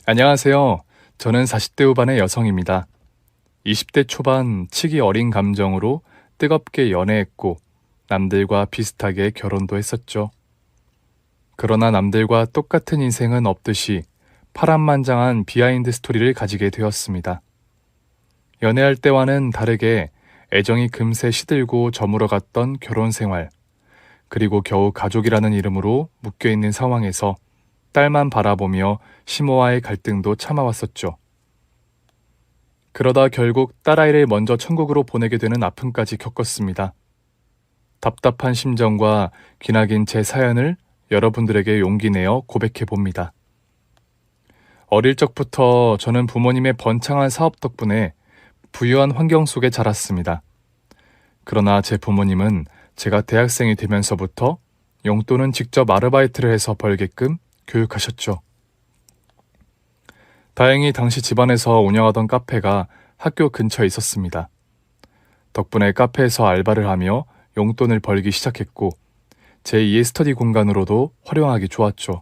안녕하세요. 저는 40대 후반의 여성입니다. 20대 초반 치기 어린 감정으로 뜨겁게 연애했고 남들과 비슷하게 결혼도 했었죠. 그러나 남들과 똑같은 인생은 없듯이 파란만장한 비하인드 스토리를 가지게 되었습니다. 연애할 때와는 다르게 애정이 금세 시들고 저물어갔던 결혼 생활, 그리고 겨우 가족이라는 이름으로 묶여있는 상황에서 딸만 바라보며 시모와의 갈등도 참아왔었죠. 그러다 결국 딸아이를 먼저 천국으로 보내게 되는 아픔까지 겪었습니다. 답답한 심정과 기나긴 제 사연을 여러분들에게 용기 내어 고백해 봅니다. 어릴 적부터 저는 부모님의 번창한 사업 덕분에 부유한 환경 속에 자랐습니다. 그러나 제 부모님은 제가 대학생이 되면서부터 용돈은 직접 아르바이트를 해서 벌게끔 교육하셨죠. 다행히 당시 집안에서 운영하던 카페가 학교 근처에 있었습니다. 덕분에 카페에서 알바를 하며 용돈을 벌기 시작했고 제2의 스터디 공간으로도 활용하기 좋았죠.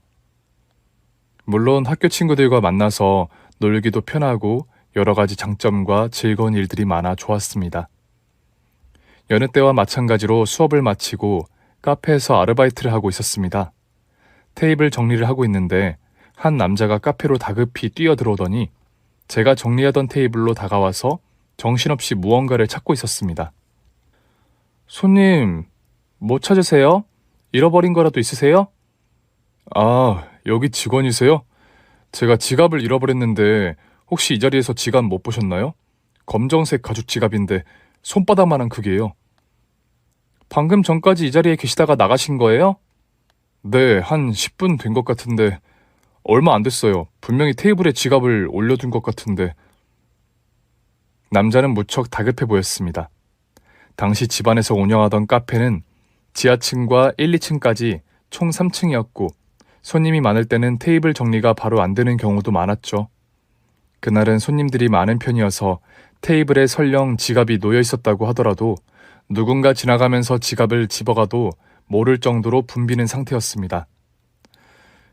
물론 학교 친구들과 만나서 놀기도 편하고 여러 가지 장점과 즐거운 일들이 많아 좋았습니다. 여느 때와 마찬가지로 수업을 마치고 카페에서 아르바이트를 하고 있었습니다. 테이블 정리를 하고 있는데 한 남자가 카페로 다급히 뛰어들어오더니 제가 정리하던 테이블로 다가와서 정신없이 무언가를 찾고 있었습니다. 손님, 뭐 찾으세요? 잃어버린 거라도 있으세요? 아, 여기 직원이세요? 제가 지갑을 잃어버렸는데 혹시 이 자리에서 지갑 못 보셨나요? 검정색 가죽 지갑인데 손바닥만한 크기예요. 방금 전까지 이 자리에 계시다가 나가신 거예요? 네, 한 10분 된 것 같은데 얼마 안 됐어요. 분명히 테이블에 지갑을 올려둔 것 같은데. 남자는 무척 다급해 보였습니다. 당시 집안에서 운영하던 카페는 지하층과 1, 2층까지 총 3층이었고 손님이 많을 때는 테이블 정리가 바로 안 되는 경우도 많았죠. 그날은 손님들이 많은 편이어서 테이블에 설령 지갑이 놓여 있었다고 하더라도 누군가 지나가면서 지갑을 집어가도 모를 정도로 붐비는 상태였습니다.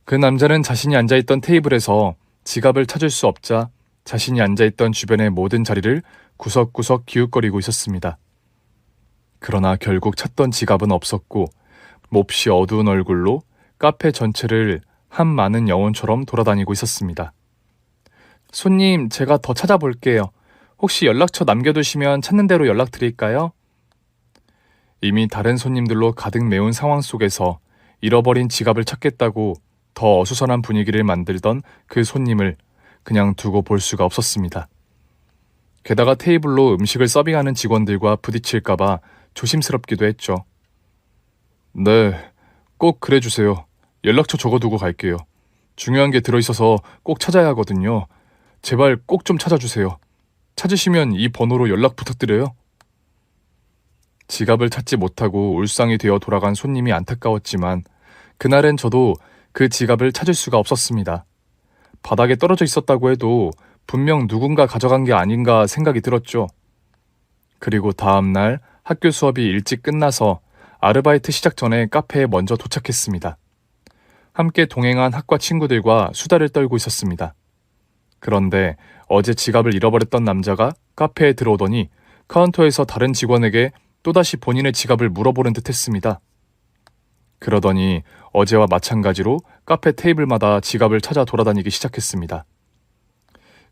그 남자는 자신이 앉아있던 테이블에서 지갑을 찾을 수 없자 자신이 앉아있던 주변의 모든 자리를 구석구석 기웃거리고 있었습니다. 그러나 결국 찾던 지갑은 없었고 몹시 어두운 얼굴로 카페 전체를 한 많은 영혼처럼 돌아다니고 있었습니다. 손님, 제가 더 찾아볼게요. 혹시 연락처 남겨두시면 찾는 대로 연락드릴까요? 이미 다른 손님들로 가득 메운 상황 속에서 잃어버린 지갑을 찾겠다고 더 어수선한 분위기를 만들던 그 손님을 그냥 두고 볼 수가 없었습니다. 게다가 테이블로 음식을 서빙하는 직원들과 부딪힐까봐 조심스럽기도 했죠. 네, 꼭 그래주세요. 연락처 적어두고 갈게요. 중요한 게 들어있어서 꼭 찾아야 하거든요. 제발 꼭 좀 찾아주세요. 찾으시면 이 번호로 연락 부탁드려요. 지갑을 찾지 못하고 울상이 되어 돌아간 손님이 안타까웠지만 그날은 저도 그 지갑을 찾을 수가 없었습니다. 바닥에 떨어져 있었다고 해도 분명 누군가 가져간 게 아닌가 생각이 들었죠. 그리고 다음 날 학교 수업이 일찍 끝나서 아르바이트 시작 전에 카페에 먼저 도착했습니다. 함께 동행한 학과 친구들과 수다를 떨고 있었습니다. 그런데 어제 지갑을 잃어버렸던 남자가 카페에 들어오더니 카운터에서 다른 직원에게 또다시 본인의 지갑을 물어보는 듯 했습니다. 그러더니 어제와 마찬가지로 카페 테이블마다 지갑을 찾아 돌아다니기 시작했습니다.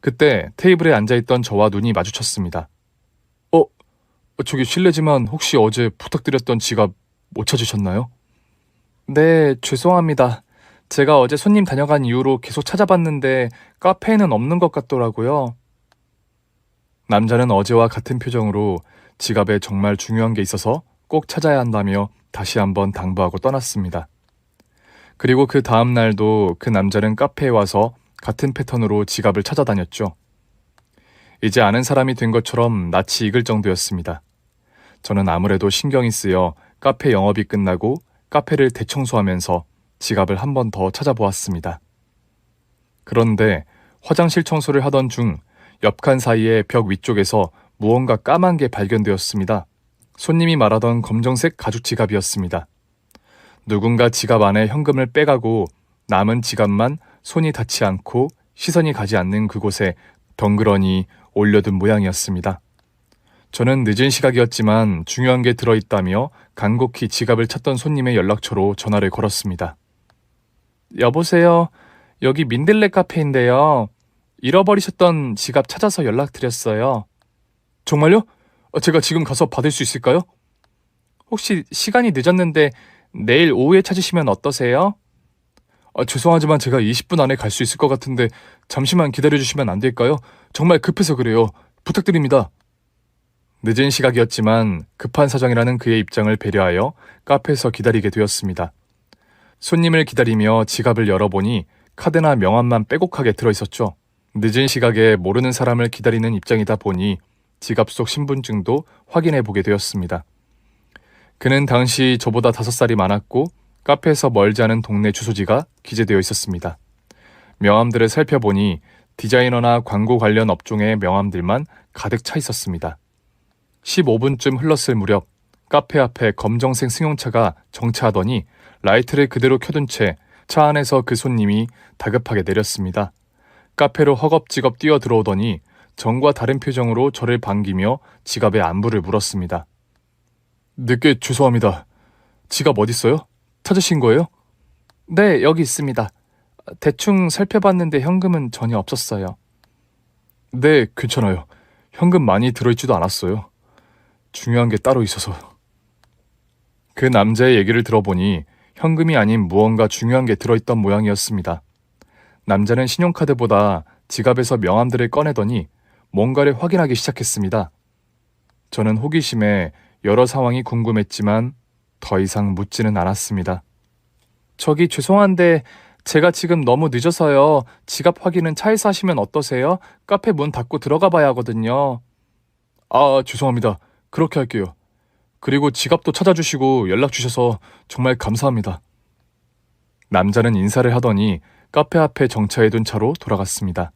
그때 테이블에 앉아있던 저와 눈이 마주쳤습니다. 저기 실례지만 혹시 어제 부탁드렸던 지갑 못 찾으셨나요? 네, 죄송합니다. 제가 어제 손님 다녀간 이후로 계속 찾아봤는데 카페에는 없는 것 같더라고요. 남자는 어제와 같은 표정으로 지갑에 정말 중요한 게 있어서 꼭 찾아야 한다며 다시 한번 당부하고 떠났습니다. 그리고 그 다음 날도 그 남자는 카페에 와서 같은 패턴으로 지갑을 찾아다녔죠. 이제 아는 사람이 된 것처럼 낯이 익을 정도였습니다. 저는 아무래도 신경이 쓰여 카페 영업이 끝나고 카페를 대청소하면서 지갑을 한 번 더 찾아보았습니다. 그런데 화장실 청소를 하던 중 옆칸 사이의 벽 위쪽에서 무언가 까만 게 발견되었습니다. 손님이 말하던 검정색 가죽 지갑이었습니다. 누군가 지갑 안에 현금을 빼가고 남은 지갑만 손이 닿지 않고 시선이 가지 않는 그곳에 덩그러니 올려둔 모양이었습니다. 저는 늦은 시각이었지만 중요한 게 들어있다며 간곡히 지갑을 찾던 손님의 연락처로 전화를 걸었습니다. 여보세요. 여기 민들레 카페인데요. 잃어버리셨던 지갑 찾아서 연락드렸어요. 정말요? 제가 지금 가서 받을 수 있을까요? 혹시 시간이 늦었는데 내일 오후에 찾으시면 어떠세요? 죄송하지만 제가 20분 안에 갈 수 있을 것 같은데 잠시만 기다려주시면 안 될까요? 정말 급해서 그래요. 부탁드립니다. 늦은 시각이었지만 급한 사정이라는 그의 입장을 배려하여 카페에서 기다리게 되었습니다. 손님을 기다리며 지갑을 열어보니 카드나 명함만 빼곡하게 들어있었죠. 늦은 시각에 모르는 사람을 기다리는 입장이다 보니 지갑 속 신분증도 확인해 보게 되었습니다. 그는 당시 저보다 5살이 많았고 카페에서 멀지 않은 동네 주소지가 기재되어 있었습니다. 명함들을 살펴보니 디자이너나 광고 관련 업종의 명함들만 가득 차 있었습니다. 15분쯤 흘렀을 무렵 카페 앞에 검정색 승용차가 정차하더니 라이트를 그대로 켜둔 채 차 안에서 그 손님이 다급하게 내렸습니다. 카페로 허겁지겁 뛰어 들어오더니 전과 다른 표정으로 저를 반기며 지갑의 안부를 물었습니다. 늦게 죄송합니다. 지갑 어딨어요? 찾으신 거예요? 네, 여기 있습니다. 대충 살펴봤는데 현금은 전혀 없었어요. 네, 괜찮아요. 현금 많이 들어있지도 않았어요. 중요한 게 따로 있어서. 그 남자의 얘기를 들어보니 현금이 아닌 무언가 중요한 게 들어있던 모양이었습니다. 남자는 신용카드보다 지갑에서 명함들을 꺼내더니 뭔가를 확인하기 시작했습니다. 저는 호기심에 여러 상황이 궁금했지만 더 이상 묻지는 않았습니다. 저기 죄송한데 제가 지금 너무 늦어서요. 지갑 확인은 차에서 하시면 어떠세요? 카페 문 닫고 들어가 봐야 하거든요. 죄송합니다. 그렇게 할게요. 그리고 지갑도 찾아주시고 연락 주셔서 정말 감사합니다. 남자는 인사를 하더니 카페 앞에 정차해둔 차로 돌아갔습니다.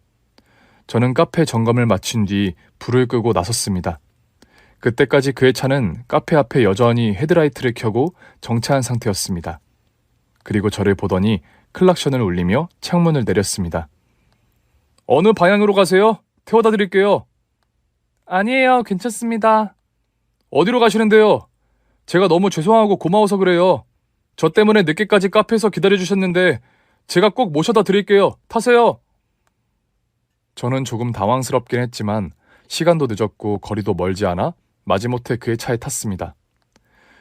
저는 카페 점검을 마친 뒤 불을 끄고 나섰습니다. 그때까지 그의 차는 카페 앞에 여전히 헤드라이트를 켜고 정차한 상태였습니다. 그리고 저를 보더니 클락션을 울리며 창문을 내렸습니다. 어느 방향으로 가세요? 태워다 드릴게요. 아니에요. 괜찮습니다. 어디로 가시는데요? 제가 너무 죄송하고 고마워서 그래요. 저 때문에 늦게까지 카페에서 기다려주셨는데 제가 꼭 모셔다 드릴게요. 타세요. 저는 조금 당황스럽긴 했지만 시간도 늦었고 거리도 멀지 않아 마지못해 그의 차에 탔습니다.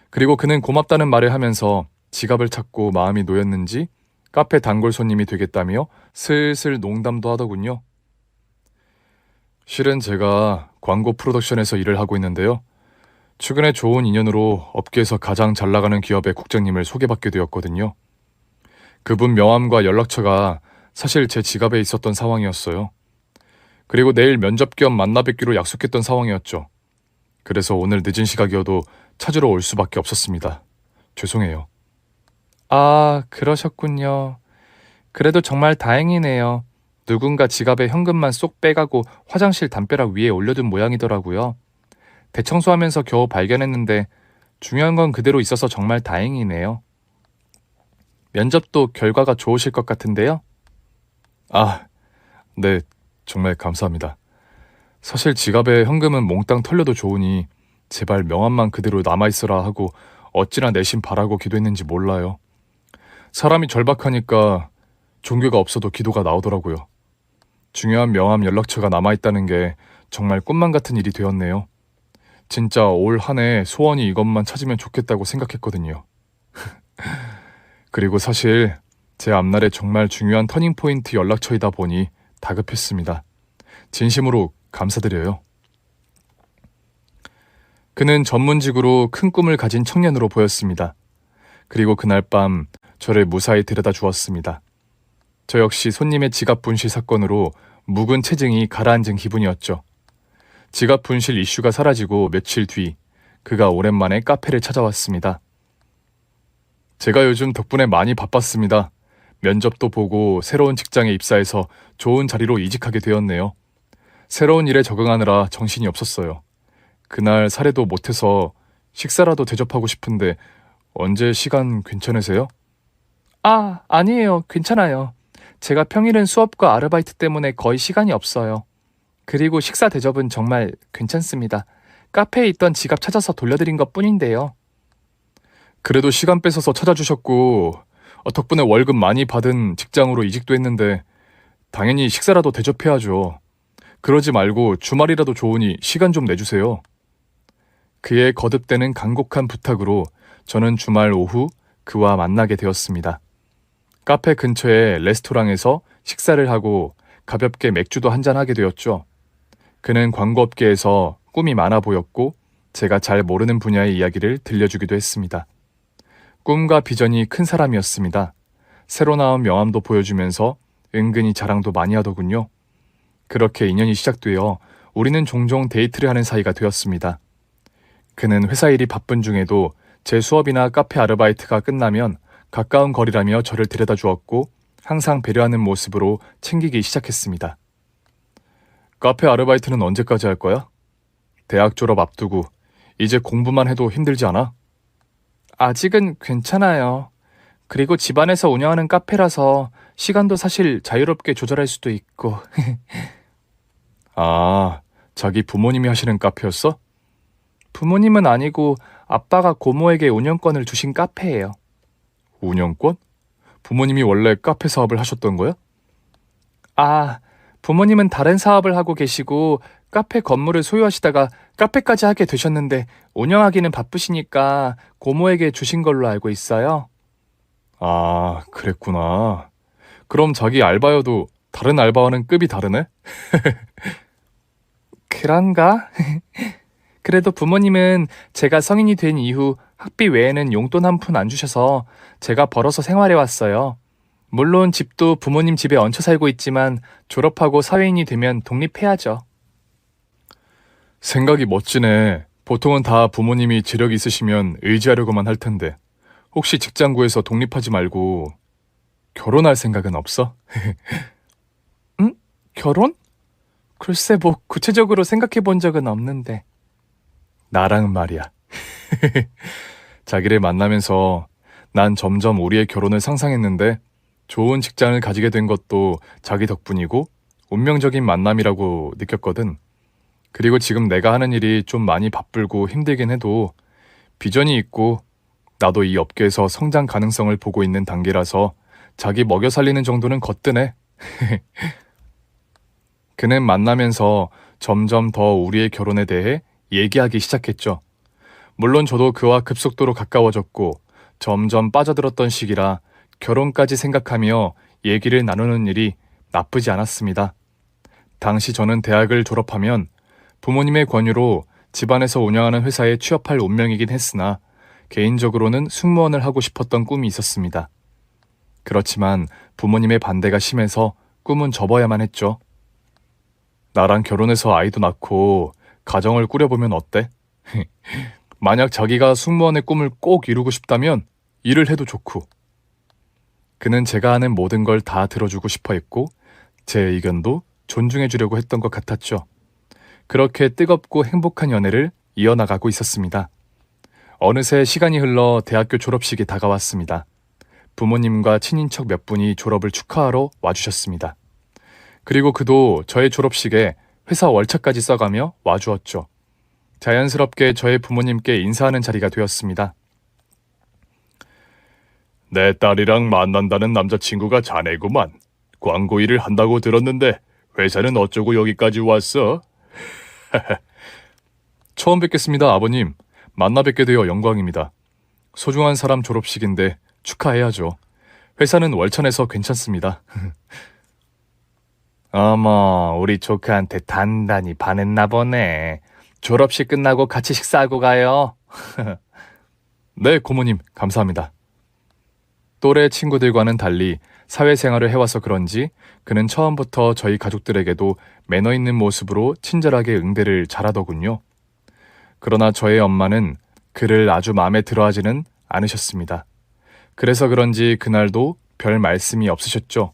그리고 그는 고맙다는 말을 하면서 지갑을 찾고 마음이 놓였는지 카페 단골 손님이 되겠다며 슬슬 농담도 하더군요. 실은 제가 광고 프로덕션에서 일을 하고 있는데요. 최근에 좋은 인연으로 업계에서 가장 잘 나가는 기업의 국장님을 소개받게 되었거든요. 그분 명함과 연락처가 사실 제 지갑에 있었던 상황이었어요. 그리고 내일 면접 겸 만나 뵙기로 약속했던 상황이었죠. 그래서 오늘 늦은 시각이어도 찾으러 올 수밖에 없었습니다. 죄송해요. 그러셨군요. 그래도 정말 다행이네요. 누군가 지갑에 현금만 쏙 빼가고 화장실 담벼락 위에 올려둔 모양이더라고요. 대청소하면서 겨우 발견했는데 중요한 건 그대로 있어서 정말 다행이네요. 면접도 결과가 좋으실 것 같은데요? 네, 정말 감사합니다. 사실 지갑에 현금은 몽땅 털려도 좋으니 제발 명함만 그대로 남아있어라 하고 어찌나 내심 바라고 기도했는지 몰라요. 사람이 절박하니까 종교가 없어도 기도가 나오더라고요. 중요한 명함 연락처가 남아있다는 게 정말 꿈만 같은 일이 되었네요. 진짜 올 한 해 소원이 이것만 찾으면 좋겠다고 생각했거든요. 그리고 사실 제 앞날에 정말 중요한 터닝포인트 연락처이다 보니 다급했습니다. 진심으로 감사드려요. 그는 전문직으로 큰 꿈을 가진 청년으로 보였습니다. 그리고 그날 밤 저를 무사히 데려다 주었습니다. 저 역시 손님의 지갑 분실 사건으로 묵은 체증이 가라앉은 기분이었죠. 지갑 분실 이슈가 사라지고 며칠 뒤 그가 오랜만에 카페를 찾아왔습니다. 제가 요즘 덕분에 많이 바빴습니다. 면접도 보고 새로운 직장에 입사해서 좋은 자리로 이직하게 되었네요. 새로운 일에 적응하느라 정신이 없었어요. 그날 사례도 못해서 식사라도 대접하고 싶은데 언제 시간 괜찮으세요? 아니에요. 괜찮아요. 제가 평일은 수업과 아르바이트 때문에 거의 시간이 없어요. 그리고 식사 대접은 정말 괜찮습니다. 카페에 있던 지갑 찾아서 돌려드린 것뿐인데요. 그래도 시간 뺏어서 찾아주셨고 덕분에 월급 많이 받은 직장으로 이직도 했는데 당연히 식사라도 대접해야죠. 그러지 말고 주말이라도 좋으니 시간 좀 내주세요. 그의 거듭되는 간곡한 부탁으로 저는 주말 오후 그와 만나게 되었습니다. 카페 근처의 레스토랑에서 식사를 하고 가볍게 맥주도 한잔하게 되었죠. 그는 광고업계에서 꿈이 많아 보였고 제가 잘 모르는 분야의 이야기를 들려주기도 했습니다. 꿈과 비전이 큰 사람이었습니다. 새로 나온 명함도 보여주면서 은근히 자랑도 많이 하더군요. 그렇게 인연이 시작되어 우리는 종종 데이트를 하는 사이가 되었습니다. 그는 회사 일이 바쁜 중에도 제 수업이나 카페 아르바이트가 끝나면 가까운 거리라며 저를 데려다 주었고 항상 배려하는 모습으로 챙기기 시작했습니다. 카페 아르바이트는 언제까지 할 거야? 대학 졸업 앞두고 이제 공부만 해도 힘들지 않아? 아직은 괜찮아요. 그리고 집안에서 운영하는 카페라서 시간도 사실 자유롭게 조절할 수도 있고. 아, 자기 부모님이 하시는 카페였어? 부모님은 아니고 아빠가 고모에게 운영권을 주신 카페예요. 운영권? 부모님이 원래 카페 사업을 하셨던 거야? 아, 부모님은 다른 사업을 하고 계시고 카페 건물을 소유하시다가 카페까지 하게 되셨는데 운영하기는 바쁘시니까 고모에게 주신 걸로 알고 있어요. 아, 그랬구나. 그럼 자기 알바여도 다른 알바와는 급이 다르네? 그런가? 그래도 부모님은 제가 성인이 된 이후 학비 외에는 용돈 한 푼 안 주셔서 제가 벌어서 생활해 왔어요. 물론 집도 부모님 집에 얹혀 살고 있지만 졸업하고 사회인이 되면 독립해야죠. 생각이 멋지네. 보통은 다 부모님이 재력이 있으시면 의지하려고만 할 텐데 혹시 직장 구해서 독립하지 말고 결혼할 생각은 없어? 응? 결혼? 글쎄 뭐 구체적으로 생각해 본 적은 없는데. 나랑 말이야. 자기를 만나면서 난 점점 우리의 결혼을 상상했는데 좋은 직장을 가지게 된 것도 자기 덕분이고 운명적인 만남이라고 느꼈거든. 그리고 지금 내가 하는 일이 좀 많이 바쁠고 힘들긴 해도 비전이 있고 나도 이 업계에서 성장 가능성을 보고 있는 단계라서 자기 먹여 살리는 정도는 거뜬해. 그는 만나면서 점점 더 우리의 결혼에 대해 얘기하기 시작했죠. 물론 저도 그와 급속도로 가까워졌고 점점 빠져들었던 시기라 결혼까지 생각하며 얘기를 나누는 일이 나쁘지 않았습니다. 당시 저는 대학을 졸업하면 부모님의 권유로 집안에서 운영하는 회사에 취업할 운명이긴 했으나 개인적으로는 승무원을 하고 싶었던 꿈이 있었습니다. 그렇지만 부모님의 반대가 심해서 꿈은 접어야만 했죠. 나랑 결혼해서 아이도 낳고 가정을 꾸려보면 어때? 만약 자기가 승무원의 꿈을 꼭 이루고 싶다면 일을 해도 좋고. 그는 제가 하는 모든 걸 다 들어주고 싶어 했고 제 의견도 존중해 주려고 했던 것 같았죠. 그렇게 뜨겁고 행복한 연애를 이어나가고 있었습니다. 어느새 시간이 흘러 대학교 졸업식이 다가왔습니다. 부모님과 친인척 몇 분이 졸업을 축하하러 와주셨습니다. 그리고 그도 저의 졸업식에 회사 월차까지 써가며 와주었죠. 자연스럽게 저의 부모님께 인사하는 자리가 되었습니다. 내 딸이랑 만난다는 남자친구가 자네구만. 광고 일을 한다고 들었는데 회사는 어쩌고 여기까지 왔어? 처음 뵙겠습니다, 아버님. 만나 뵙게 되어 영광입니다. 소중한 사람 졸업식인데 축하해야죠. 회사는 월천에서 괜찮습니다. 어머, 우리 조카한테 단단히 반했나 보네. 졸업식 끝나고 같이 식사하고 가요. 네, 고모님, 감사합니다. 또래 친구들과는 달리 사회생활을 해와서 그런지 그는 처음부터 저희 가족들에게도 매너 있는 모습으로 친절하게 응대를 잘하더군요. 그러나 저의 엄마는 그를 아주 마음에 들어하지는 않으셨습니다. 그래서 그런지 그날도 별 말씀이 없으셨죠.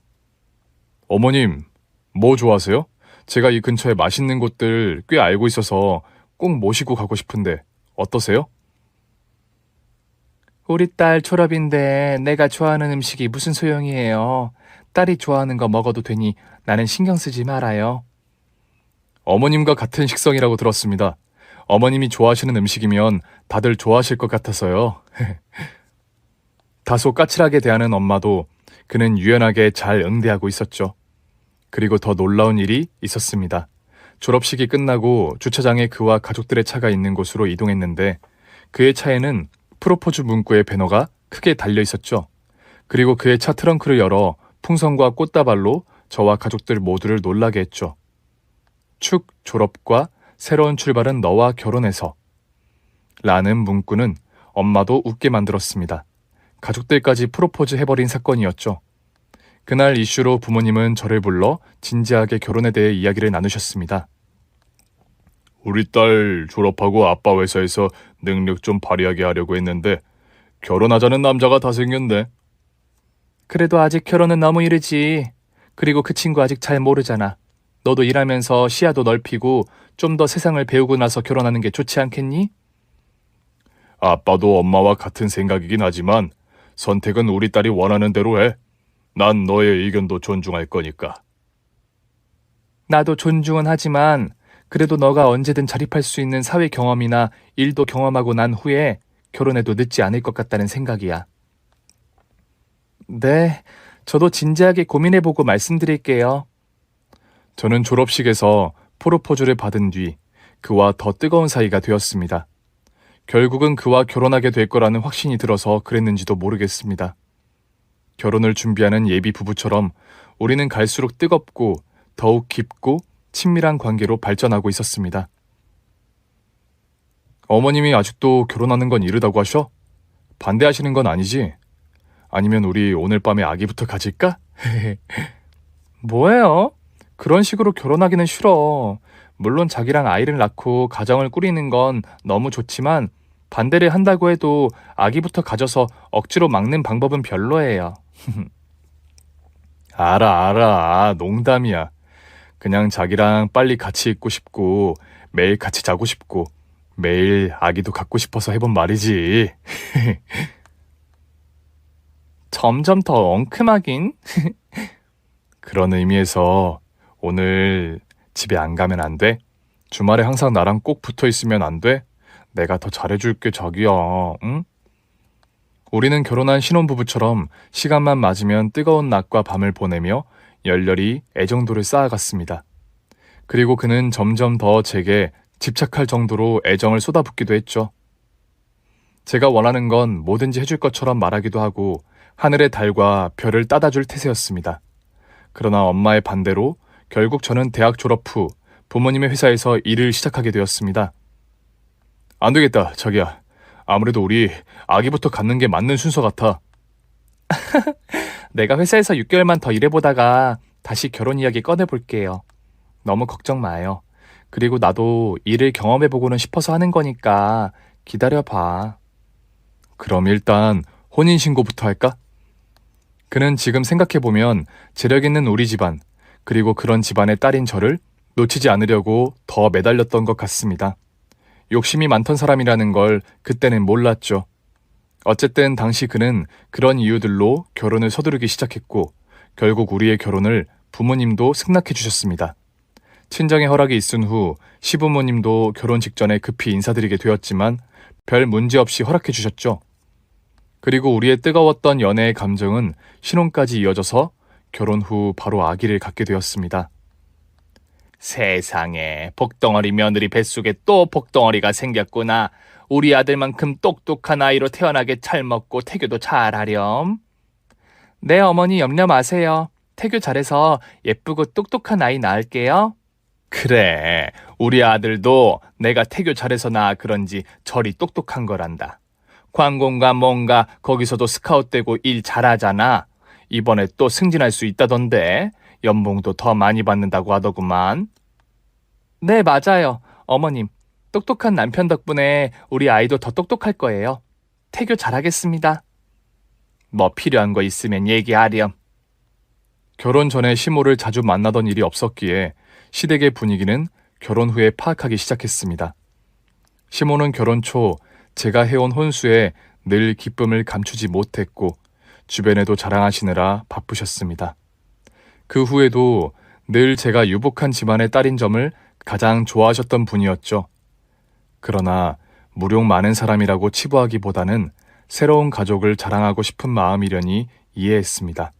어머님, 뭐 좋아하세요? 제가 이 근처에 맛있는 곳들 꽤 알고 있어서 꼭 모시고 가고 싶은데 어떠세요? 우리 딸 졸업인데 내가 좋아하는 음식이 무슨 소용이에요. 딸이 좋아하는 거 먹어도 되니 나는 신경 쓰지 말아요. 어머님과 같은 식성이라고 들었습니다. 어머님이 좋아하시는 음식이면 다들 좋아하실 것 같아서요. 다소 까칠하게 대하는 엄마도 그는 유연하게 잘 응대하고 있었죠. 그리고 더 놀라운 일이 있었습니다. 졸업식이 끝나고 주차장에 그와 가족들의 차가 있는 곳으로 이동했는데 그의 차에는 프로포즈 문구의 배너가 크게 달려 있었죠. 그리고 그의 차 트렁크를 열어 풍선과 꽃다발로 저와 가족들 모두를 놀라게 했죠. 축 졸업과 새로운 출발은 너와 결혼해서 라는 문구는 엄마도 웃게 만들었습니다. 가족들까지 프로포즈 해버린 사건이었죠. 그날 이슈로 부모님은 저를 불러 진지하게 결혼에 대해 이야기를 나누셨습니다. 우리 딸 졸업하고 아빠 회사에서 능력 좀 발휘하게 하려고 했는데 결혼하자는 남자가 다 생겼네. 그래도 아직 결혼은 너무 이르지. 그리고 그 친구 아직 잘 모르잖아. 너도 일하면서 시야도 넓히고 좀 더 세상을 배우고 나서 결혼하는 게 좋지 않겠니? 아빠도 엄마와 같은 생각이긴 하지만 선택은 우리 딸이 원하는 대로 해. 난 너의 의견도 존중할 거니까. 나도 존중은 하지만 그래도 너가 언제든 자립할 수 있는 사회 경험이나 일도 경험하고 난 후에 결혼해도 늦지 않을 것 같다는 생각이야. 네, 저도 진지하게 고민해보고 말씀드릴게요. 저는 졸업식에서 프로포즈를 받은 뒤 그와 더 뜨거운 사이가 되었습니다. 결국은 그와 결혼하게 될 거라는 확신이 들어서 그랬는지도 모르겠습니다. 결혼을 준비하는 예비 부부처럼 우리는 갈수록 뜨겁고 더욱 깊고 친밀한 관계로 발전하고 있었습니다. 어머님이 아직도 결혼하는 건 이르다고 하셔? 반대하시는 건 아니지? 아니면 우리 오늘 밤에 아기부터 가질까? 뭐예요? 그런 식으로 결혼하기는 싫어. 물론 자기랑 아이를 낳고 가정을 꾸리는 건 너무 좋지만 반대를 한다고 해도 아기부터 가져서 억지로 막는 방법은 별로예요. 알아. 농담이야. 그냥 자기랑 빨리 같이 있고 싶고 매일 같이 자고 싶고 매일 아기도 갖고 싶어서 해본 말이지. 점점 더 엉큼하긴. 그런 의미에서 오늘 집에 안 가면 안 돼? 주말에 항상 나랑 꼭 붙어 있으면 안 돼? 내가 더 잘해줄게 자기야. 응? 우리는 결혼한 신혼부부처럼 시간만 맞으면 뜨거운 낮과 밤을 보내며 열렬히 애정도를 쌓아갔습니다. 그리고 그는 점점 더 제게 집착할 정도로 애정을 쏟아붓기도 했죠. 제가 원하는 건 뭐든지 해줄 것처럼 말하기도 하고 하늘의 달과 별을 따다 줄 태세였습니다. 그러나 엄마의 반대로 결국 저는 대학 졸업 후 부모님의 회사에서 일을 시작하게 되었습니다. 안 되겠다, 자기야. 아무래도 우리 아기부터 갖는 게 맞는 순서 같아. 내가 회사에서 6개월만 더 일해보다가 다시 결혼 이야기 꺼내볼게요. 너무 걱정 마요. 그리고 나도 일을 경험해보고는 싶어서 하는 거니까 기다려봐. 그럼 일단 혼인신고부터 할까? 그는 지금 생각해보면 재력 있는 우리 집안, 그리고 그런 집안의 딸인 저를 놓치지 않으려고 더 매달렸던 것 같습니다. 욕심이 많던 사람이라는 걸 그때는 몰랐죠. 어쨌든 당시 그는 그런 이유들로 결혼을 서두르기 시작했고 결국 우리의 결혼을 부모님도 승낙해 주셨습니다. 친정의 허락이 있은 후 시부모님도 결혼 직전에 급히 인사드리게 되었지만 별 문제 없이 허락해 주셨죠. 그리고 우리의 뜨거웠던 연애의 감정은 신혼까지 이어져서 결혼 후 바로 아기를 갖게 되었습니다. 세상에, 복덩어리 며느리 뱃속에 또 복덩어리가 생겼구나. 우리 아들만큼 똑똑한 아이로 태어나게 잘 먹고 태교도 잘하렴. 네, 어머니 염려 마세요. 태교 잘해서 예쁘고 똑똑한 아이 낳을게요. 그래, 우리 아들도 내가 태교 잘해서 낳아 그런지 저리 똑똑한 거란다. 관공가 뭔가 거기서도 스카웃되고 일 잘하잖아. 이번에 또 승진할 수 있다던데 연봉도 더 많이 받는다고 하더구만. 네, 맞아요. 어머님, 똑똑한 남편 덕분에 우리 아이도 더 똑똑할 거예요. 태교 잘하겠습니다. 뭐 필요한 거 있으면 얘기하렴. 결혼 전에 시모를 자주 만나던 일이 없었기에 시댁의 분위기는 결혼 후에 파악하기 시작했습니다. 시모는 결혼 초 제가 해온 혼수에 늘 기쁨을 감추지 못했고 주변에도 자랑하시느라 바쁘셨습니다. 그 후에도 늘 제가 유복한 집안의 딸인 점을 가장 좋아하셨던 분이었죠. 그러나 무력 많은 사람이라고 치부하기보다는 새로운 가족을 자랑하고 싶은 마음이려니 이해했습니다.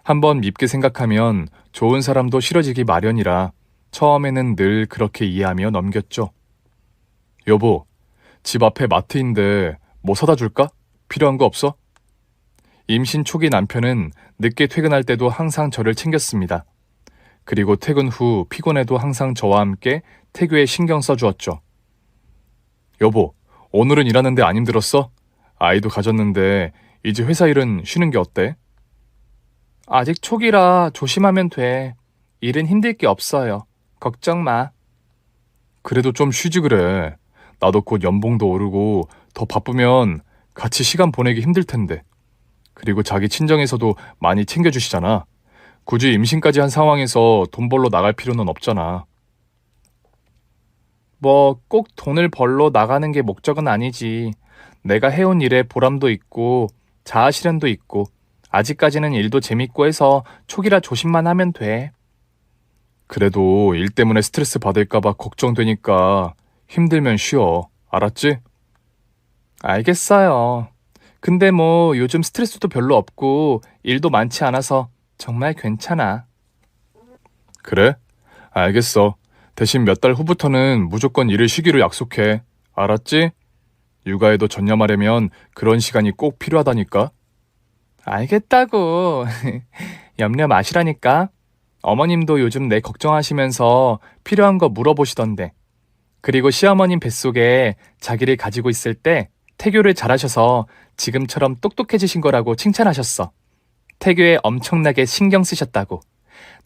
한번 밉게 생각하면 좋은 사람도 싫어지기 마련이라 처음에는 늘 그렇게 이해하며 넘겼죠. 여보, 집 앞에 마트인데 뭐 사다 줄까? 필요한 거 없어? 임신 초기 남편은 늦게 퇴근할 때도 항상 저를 챙겼습니다. 그리고 퇴근 후 피곤해도 항상 저와 함께 태교에 신경 써주었죠. 여보, 오늘은 일하는데 안 힘들었어? 아이도 가졌는데 이제 회사 일은 쉬는 게 어때? 아직 초기라 조심하면 돼. 일은 힘들 게 없어요. 걱정 마. 그래도 좀 쉬지 그래. 나도 곧 연봉도 오르고 더 바쁘면 같이 시간 보내기 힘들 텐데. 그리고 자기 친정에서도 많이 챙겨주시잖아. 굳이 임신까지 한 상황에서 돈 벌러 나갈 필요는 없잖아. 뭐 꼭 돈을 벌러 나가는 게 목적은 아니지. 내가 해온 일에 보람도 있고 자아 실현도 있고 아직까지는 일도 재밌고 해서 초기라 조심만 하면 돼. 그래도 일 때문에 스트레스 받을까봐 걱정되니까 힘들면 쉬어. 알았지? 알겠어요. 근데 뭐 요즘 스트레스도 별로 없고 일도 많지 않아서 정말 괜찮아. 그래? 알겠어. 대신 몇 달 후부터는 무조건 일을 쉬기로 약속해. 알았지? 육아에도 전념하려면 그런 시간이 꼭 필요하다니까. 알겠다고. 염려 마시라니까. 어머님도 요즘 내 걱정하시면서 필요한 거 물어보시던데. 그리고 시어머님 뱃속에 자기를 가지고 있을 때 태교를 잘하셔서 지금처럼 똑똑해지신 거라고 칭찬하셨어. 태교에 엄청나게 신경 쓰셨다고.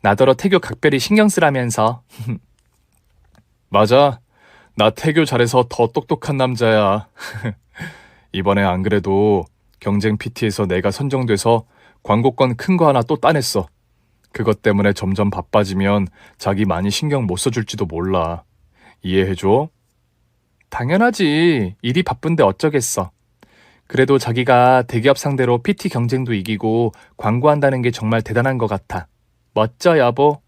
나더러 태교 각별히 신경 쓰라면서. 맞아. 나 태교 잘해서 더 똑똑한 남자야. 이번에 안 그래도 경쟁 PT에서 내가 선정돼서 광고권 큰 거 하나 또 따냈어. 그것 때문에 점점 바빠지면 자기 많이 신경 못 써줄지도 몰라. 이해해줘? 당연하지. 일이 바쁜데 어쩌겠어. 그래도 자기가 대기업 상대로 PT 경쟁도 이기고 광고한다는 게 정말 대단한 것 같아. 멋져, 여보.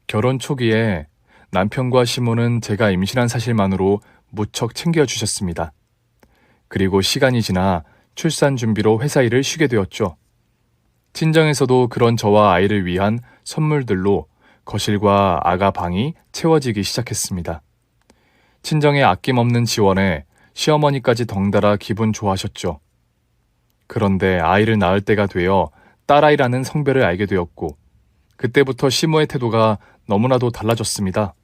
결혼 초기에 남편과 시모는 제가 임신한 사실만으로 무척 챙겨주셨습니다. 그리고 시간이 지나 출산 준비로 회사 일을 쉬게 되었죠. 친정에서도 그런 저와 아이를 위한 선물들로 거실과 아가 방이 채워지기 시작했습니다. 친정의 아낌없는 지원에 시어머니까지 덩달아 기분 좋아하셨죠. 그런데 아이를 낳을 때가 되어 딸아이라는 성별을 알게 되었고 그때부터 시모의 태도가 너무나도 달라졌습니다.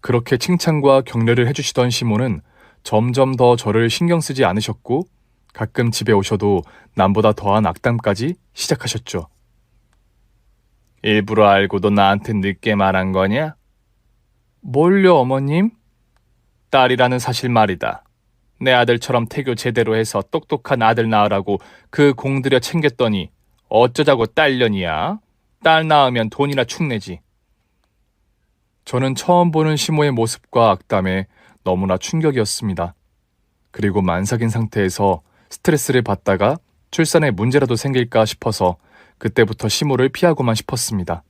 그렇게 칭찬과 격려를 해주시던 시모는 점점 더 저를 신경 쓰지 않으셨고 가끔 집에 오셔도 남보다 더한 악담까지 시작하셨죠. 일부러 알고도 나한테 늦게 말한 거냐? 뭘요, 어머님? 딸이라는 사실 말이다. 내 아들처럼 태교 제대로 해서 똑똑한 아들 낳으라고 그 공들여 챙겼더니 어쩌자고 딸년이야? 딸 낳으면 돈이나 축내지. 저는 처음 보는 시모의 모습과 악담에 너무나 충격이었습니다. 그리고 만삭인 상태에서 스트레스를 받다가 출산에 문제라도 생길까 싶어서 그때부터 시모를 피하고만 싶었습니다.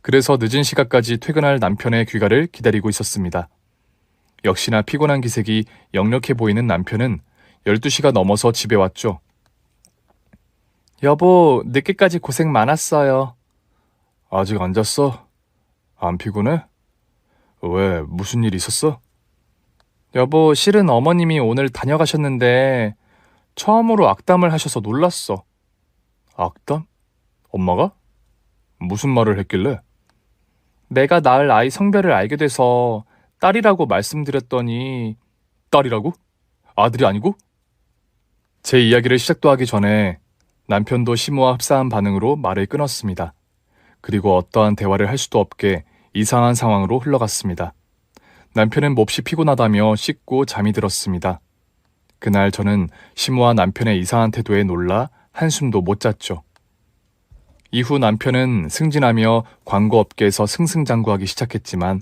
그래서 늦은 시간까지 퇴근할 남편의 귀가를 기다리고 있었습니다. 역시나 피곤한 기색이 역력해 보이는 남편은 12시가 넘어서 집에 왔죠. 여보, 늦게까지 고생 많았어요. 아직 안 잤어? 안 피곤해? 왜, 무슨 일 있었어? 여보, 실은 어머님이 오늘 다녀가셨는데 처음으로 악담을 하셔서 놀랐어. 악담? 엄마가? 무슨 말을 했길래? 내가 낳을 아이 성별을 알게 돼서 딸이라고 말씀드렸더니 딸이라고? 아들이 아니고? 제 이야기를 시작도 하기 전에 남편도 시모와 흡사한 반응으로 말을 끊었습니다. 그리고 어떠한 대화를 할 수도 없게 이상한 상황으로 흘러갔습니다. 남편은 몹시 피곤하다며 씻고 잠이 들었습니다. 그날 저는 시모와 남편의 이상한 태도에 놀라 한숨도 못 잤죠. 이후 남편은 승진하며 광고업계에서 승승장구하기 시작했지만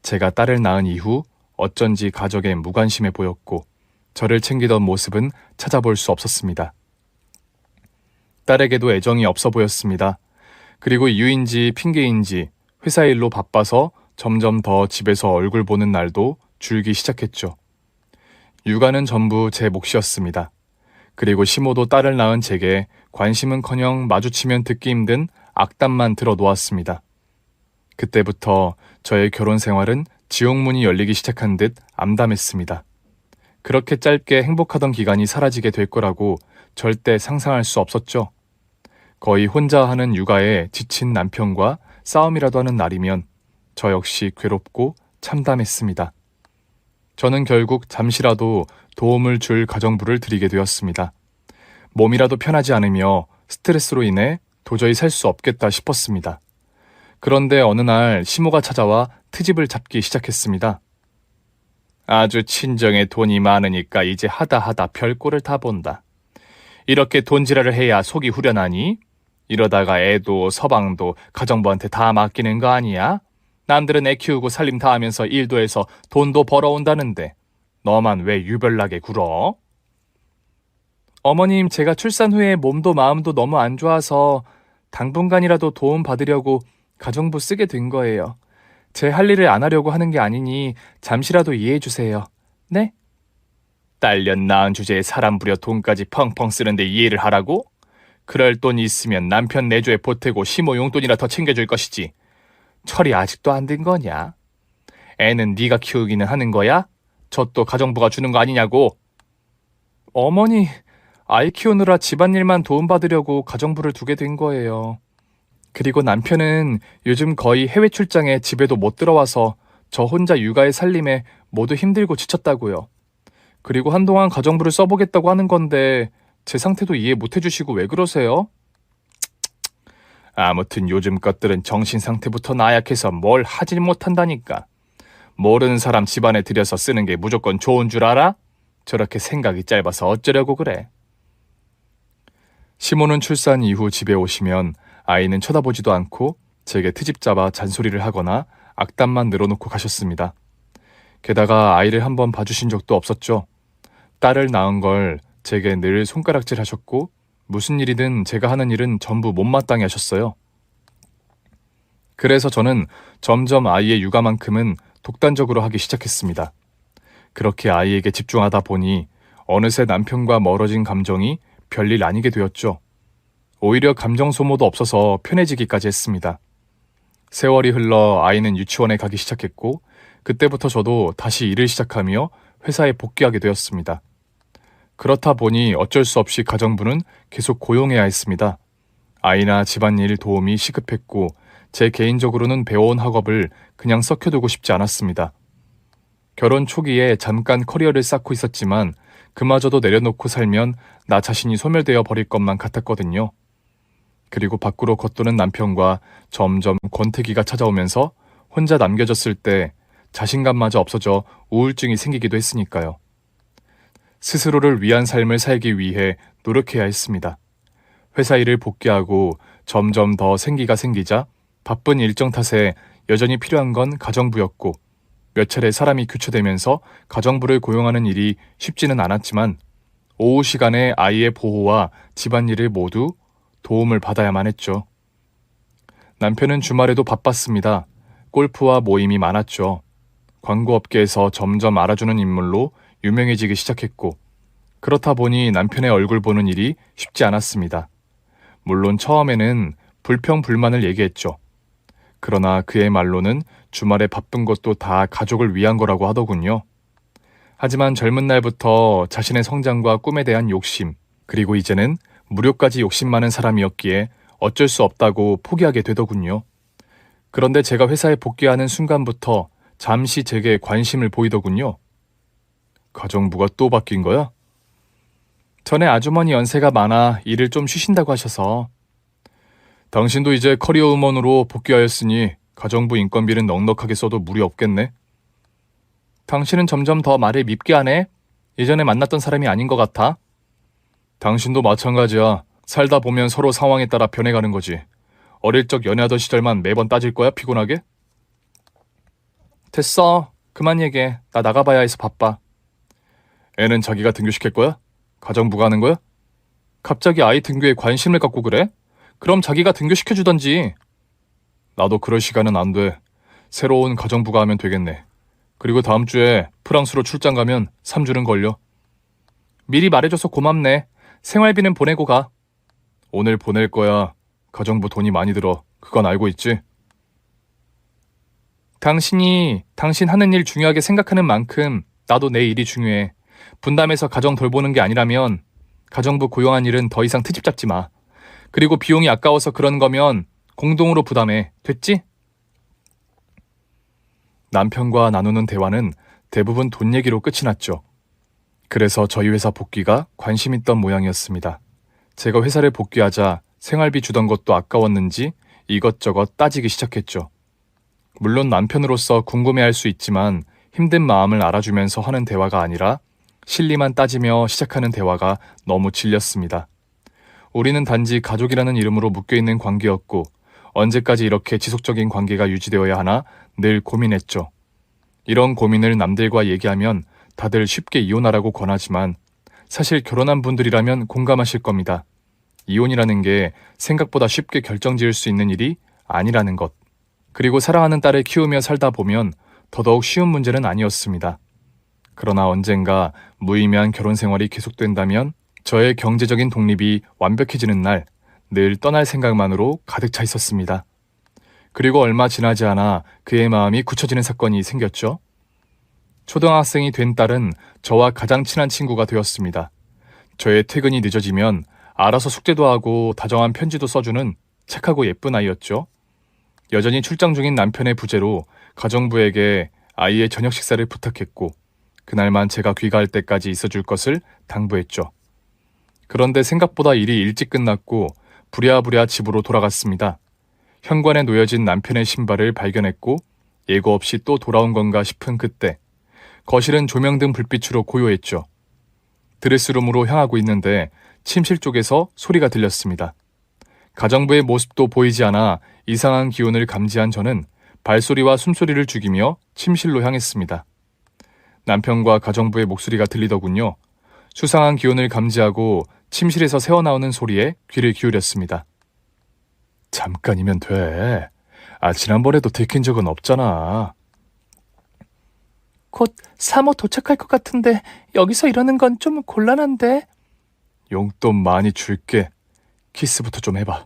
제가 딸을 낳은 이후 어쩐지 가족에 무관심해 보였고 저를 챙기던 모습은 찾아볼 수 없었습니다. 딸에게도 애정이 없어 보였습니다. 그리고 이유인지 핑계인지 회사 일로 바빠서 점점 더 집에서 얼굴 보는 날도 줄기 시작했죠. 육아는 전부 제 몫이었습니다. 그리고 시모도 딸을 낳은 제게 관심은커녕 마주치면 듣기 힘든 악담만 들어놓았습니다. 그때부터 저의 결혼 생활은 지옥문이 열리기 시작한 듯 암담했습니다. 그렇게 짧게 행복하던 기간이 사라지게 될 거라고 절대 상상할 수 없었죠. 거의 혼자 하는 육아에 지친 남편과 싸움이라도 하는 날이면 저 역시 괴롭고 참담했습니다. 저는 결국 잠시라도 도움을 줄 가정부를 드리게 되었습니다. 몸이라도 편하지 않으며 스트레스로 인해 도저히 살 수 없겠다 싶었습니다. 그런데 어느 날 시모가 찾아와 트집을 잡기 시작했습니다. 아주 친정에 돈이 많으니까 이제 하다 별꼴을 다 본다. 이렇게 돈지랄을 해야 속이 후련하니? 이러다가 애도 서방도 가정부한테 다 맡기는 거 아니야? 남들은 애 키우고 살림 다 하면서 일도 해서 돈도 벌어온다는데 너만 왜 유별나게 굴어? 어머님, 제가 출산 후에 몸도 마음도 너무 안 좋아서 당분간이라도 도움 받으려고 가정부 쓰게 된 거예요. 제 할 일을 안 하려고 하는 게 아니니 잠시라도 이해해 주세요. 네? 딸년 낳은 주제에 사람 부려 돈까지 펑펑 쓰는데 이해를 하라고? 그럴 돈 있으면 남편 내조에 보태고 시모 용돈이라 더 챙겨줄 것이지. 철이 아직도 안 든 거냐? 애는 네가 키우기는 하는 거야? 저 또 가정부가 주는 거 아니냐고? 어머니, 아이 키우느라 집안일만 도움받으려고 가정부를 두게 된 거예요. 그리고 남편은 요즘 거의 해외 출장에 집에도 못 들어와서 저 혼자 육아에 살림에 모두 힘들고 지쳤다고요. 그리고 한동안 가정부를 써보겠다고 하는 건데 제 상태도 이해 못 해주시고 왜 그러세요? 아무튼 요즘 것들은 정신 상태부터 나약해서 뭘 하질 못한다니까. 모르는 사람 집안에 들여서 쓰는 게 무조건 좋은 줄 알아? 저렇게 생각이 짧아서 어쩌려고 그래. 시모는 출산 이후 집에 오시면 아이는 쳐다보지도 않고 제게 트집 잡아 잔소리를 하거나 악담만 늘어놓고 가셨습니다. 게다가 아이를 한번 봐주신 적도 없었죠. 딸을 낳은 걸 제게 늘 손가락질 하셨고 무슨 일이든 제가 하는 일은 전부 못마땅해 하셨어요. 그래서 저는 점점 아이의 육아만큼은 독단적으로 하기 시작했습니다. 그렇게 아이에게 집중하다 보니 어느새 남편과 멀어진 감정이 별일 아니게 되었죠. 오히려 감정 소모도 없어서 편해지기까지 했습니다. 세월이 흘러 아이는 유치원에 가기 시작했고 그때부터 저도 다시 일을 시작하며 회사에 복귀하게 되었습니다. 그렇다 보니 어쩔 수 없이 가정부는 계속 고용해야 했습니다. 아이나 집안일 도움이 시급했고 제 개인적으로는 배워온 학업을 그냥 썩혀두고 싶지 않았습니다. 결혼 초기에 잠깐 커리어를 쌓고 있었지만 그마저도 내려놓고 살면 나 자신이 소멸되어 버릴 것만 같았거든요. 그리고 밖으로 겉도는 남편과 점점 권태기가 찾아오면서 혼자 남겨졌을 때 자신감마저 없어져 우울증이 생기기도 했으니까요. 스스로를 위한 삶을 살기 위해 노력해야 했습니다. 회사 일을 복귀하고 점점 더 생기가 생기자 바쁜 일정 탓에 여전히 필요한 건 가정부였고 몇 차례 사람이 교체되면서 가정부를 고용하는 일이 쉽지는 않았지만 오후 시간에 아이의 보호와 집안일을 모두 도움을 받아야만 했죠. 남편은 주말에도 바빴습니다. 골프와 모임이 많았죠. 광고업계에서 점점 알아주는 인물로 유명해지기 시작했고 그렇다 보니 남편의 얼굴 보는 일이 쉽지 않았습니다. 물론 처음에는 불평불만을 얘기했죠. 그러나 그의 말로는 주말에 바쁜 것도 다 가족을 위한 거라고 하더군요. 하지만 젊은 날부터 자신의 성장과 꿈에 대한 욕심, 그리고 이제는 무료까지 욕심 많은 사람이었기에 어쩔 수 없다고 포기하게 되더군요. 그런데 제가 회사에 복귀하는 순간부터 잠시 제게 관심을 보이더군요. 가정부가 또 바뀐 거야? 전에 아주머니 연세가 많아 일을 좀 쉬신다고 하셔서. 당신도 이제 커리어 우먼으로 복귀하였으니 가정부 인건비는 넉넉하게 써도 무리 없겠네. 당신은 점점 더 말을 밉게 하네. 예전에 만났던 사람이 아닌 것 같아. 당신도 마찬가지야. 살다 보면 서로 상황에 따라 변해가는 거지. 어릴 적 연애하던 시절만 매번 따질 거야, 피곤하게? 됐어. 그만 얘기해. 나 나가봐야 해서 바빠. 애는 자기가 등교시킬 거야? 가정부가 하는 거야? 갑자기 아이 등교에 관심을 갖고 그래? 그럼 자기가 등교시켜주던지. 나도 그럴 시간은 안 돼. 새로운 가정부가 하면 되겠네. 그리고 다음 주에 프랑스로 출장 가면 3주는 걸려. 미리 말해줘서 고맙네. 생활비는 보내고 가. 오늘 보낼 거야. 가정부 돈이 많이 들어. 그건 알고 있지? 당신이 당신 하는 일 중요하게 생각하는 만큼 나도 내 일이 중요해. 분담해서 가정 돌보는 게 아니라면 가정부 고용한 일은 더 이상 트집 잡지 마. 그리고 비용이 아까워서 그런 거면 공동으로 부담해. 됐지? 남편과 나누는 대화는 대부분 돈 얘기로 끝이 났죠. 그래서 저희 회사 복귀가 관심 있던 모양이었습니다. 제가 회사를 복귀하자 생활비 주던 것도 아까웠는지 이것저것 따지기 시작했죠. 물론 남편으로서 궁금해할 수 있지만 힘든 마음을 알아주면서 하는 대화가 아니라 실리만 따지며 시작하는 대화가 너무 질렸습니다. 우리는 단지 가족이라는 이름으로 묶여있는 관계였고 언제까지 이렇게 지속적인 관계가 유지되어야 하나 늘 고민했죠. 이런 고민을 남들과 얘기하면 다들 쉽게 이혼하라고 권하지만 사실 결혼한 분들이라면 공감하실 겁니다. 이혼이라는 게 생각보다 쉽게 결정지을 수 있는 일이 아니라는 것. 그리고 사랑하는 딸을 키우며 살다 보면 더더욱 쉬운 문제는 아니었습니다. 그러나 언젠가 무의미한 결혼 생활이 계속된다면 저의 경제적인 독립이 완벽해지는 날 늘 떠날 생각만으로 가득 차 있었습니다. 그리고 얼마 지나지 않아 그의 마음이 굳혀지는 사건이 생겼죠. 초등학생이 된 딸은 저와 가장 친한 친구가 되었습니다. 저의 퇴근이 늦어지면 알아서 숙제도 하고 다정한 편지도 써주는 착하고 예쁜 아이였죠. 여전히 출장 중인 남편의 부재로 가정부에게 아이의 저녁 식사를 부탁했고 그날만 제가 귀가할 때까지 있어줄 것을 당부했죠. 그런데 생각보다 일이 일찍 끝났고 부랴부랴 집으로 돌아갔습니다. 현관에 놓여진 남편의 신발을 발견했고 예고 없이 또 돌아온 건가 싶은 그때 거실은 조명등 불빛으로 고요했죠. 드레스룸으로 향하고 있는데 침실 쪽에서 소리가 들렸습니다. 가정부의 모습도 보이지 않아 이상한 기운을 감지한 저는 발소리와 숨소리를 죽이며 침실로 향했습니다. 남편과 가정부의 목소리가 들리더군요. 수상한 기운을 감지하고 침실에서 새어나오는 소리에 귀를 기울였습니다. 잠깐이면 돼. 지난번에도 들킨 적은 없잖아. 곧 사모 도착할 것 같은데 여기서 이러는 건 좀 곤란한데. 용돈 많이 줄게. 키스부터 좀 해봐.